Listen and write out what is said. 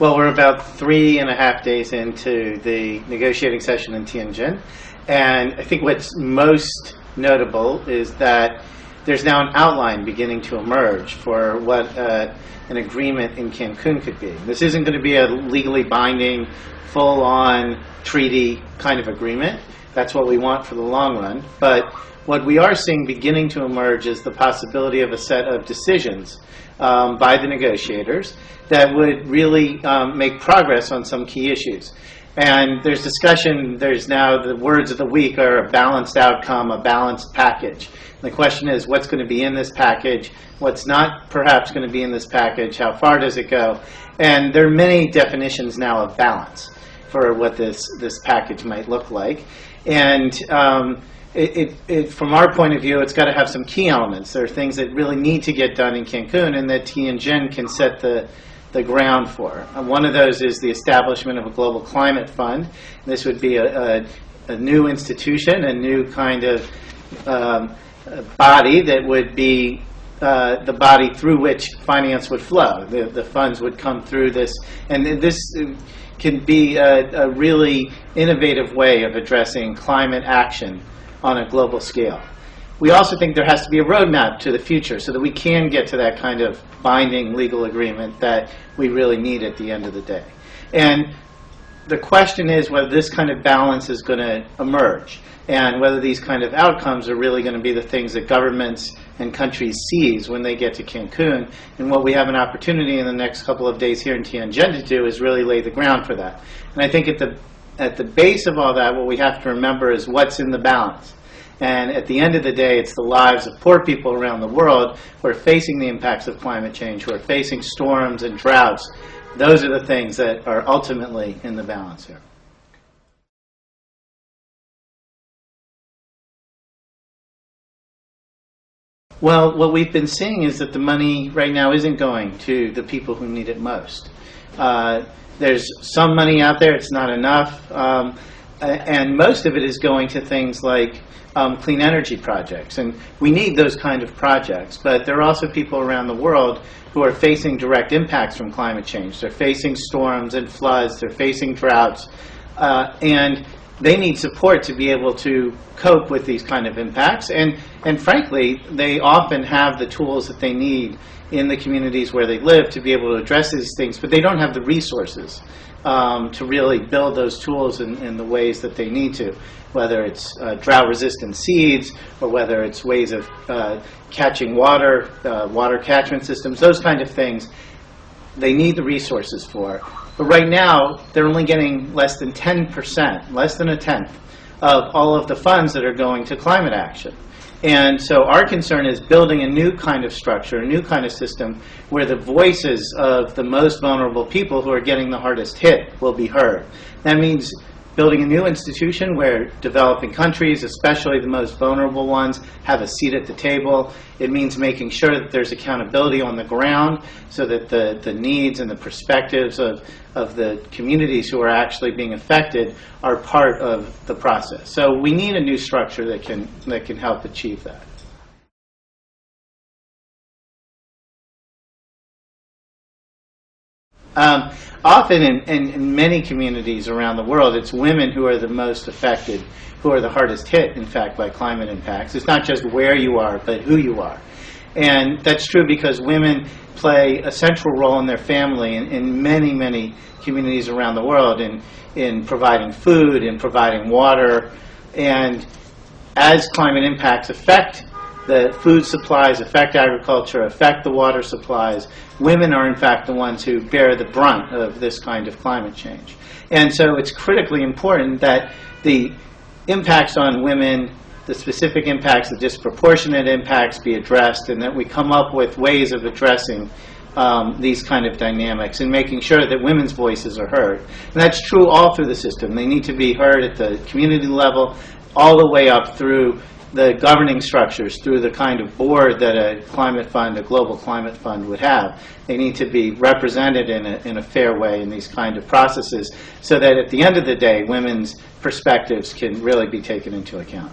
Well, we're about 3.5 days into the negotiating session in Tianjin, and I think what's most notable is that there's now an outline beginning to emerge for what an agreement in Cancun could be. This isn't going to be a legally binding, full-on treaty kind of agreement. That's what we want for the long run. But what we are seeing beginning to emerge is the possibility of a set of decisions by the negotiators that would really make progress on some key issues. And there's discussion, there's now the words of the week are a balanced outcome, a balanced package. And the question is, what's going to be in this package? What's not perhaps going to be in this package? How far does it go? And there are many definitions now of balance for what this package might look like. And from our point of view, it's got to have some key elements. There are things that really need to get done in Cancun and that Tianjin can set the ground for. One of those is the establishment of a global climate fund. This would be a new institution, a new kind of body that would be the body through which finance would flow. The funds would come through this, and this can be a really innovative way of addressing climate action on a global scale. We also think there has to be a roadmap to the future so that we can get to that kind of binding legal agreement that we really need at the end of the day. And the question is whether this kind of balance is going to emerge and whether these kind of outcomes are really going to be the things that governments and countries seize when they get to Cancun. And what we have an opportunity in the next couple of days here in Tianjin to do is really lay the ground for that. And I think at the base of all that, what we have to remember is what's in the balance. And at the end of the day, it's the lives of poor people around the world who are facing the impacts of climate change, who are facing storms and droughts. Those are the things that are ultimately in the balance here. Well, what we've been seeing is that the money right now isn't going to the people who need it most. There's some money out there, it's not enough, and most of it is going to things like clean energy projects. And we need those kind of projects, but there are also people around the world who are facing direct impacts from climate change. They're facing storms and floods, they're facing droughts, and they need support to be able to cope with these kind of impacts. And frankly, they often have the tools that they need in the communities where they live to be able to address these things, but they don't have the resources to really build those tools in the ways that they need to, whether it's drought-resistant seeds or whether it's ways of catching water, water catchment systems, those kind of things. They need the resources for. But right now, they're only getting less than 10%, less than a tenth, of all of the funds that are going to climate action. And so our concern is building a new kind of structure, a new kind of system where the voices of the most vulnerable people who are getting the hardest hit will be heard. That means building a new institution where developing countries, especially the most vulnerable ones, have a seat at the table. It means making sure that there's accountability on the ground so that the needs and the perspectives of the communities who are actually being affected are part of the process. So we need a new structure that can help achieve that. Often in many communities around the world, it's women who are the most affected, who are the hardest hit, in fact, by climate impacts. It's not just where you are, but who you are. And that's true because women play a central role in their family in many, many communities around the world in providing food, in providing water. And as climate impacts affect the food supplies, affect agriculture, affect the water supplies, women are in fact the ones who bear the brunt of this kind of climate change. And so it's critically important that the impacts on women, the specific impacts, the disproportionate impacts be addressed, and that we come up with ways of addressing these kind of dynamics and making sure that women's voices are heard. And that's true all through the system. They need to be heard at the community level, all the way up through the governing structures, through the kind of board that a climate fund, a global climate fund would have. They need to be represented in a fair way in these kind of processes so that at the end of the day, women's perspectives can really be taken into account.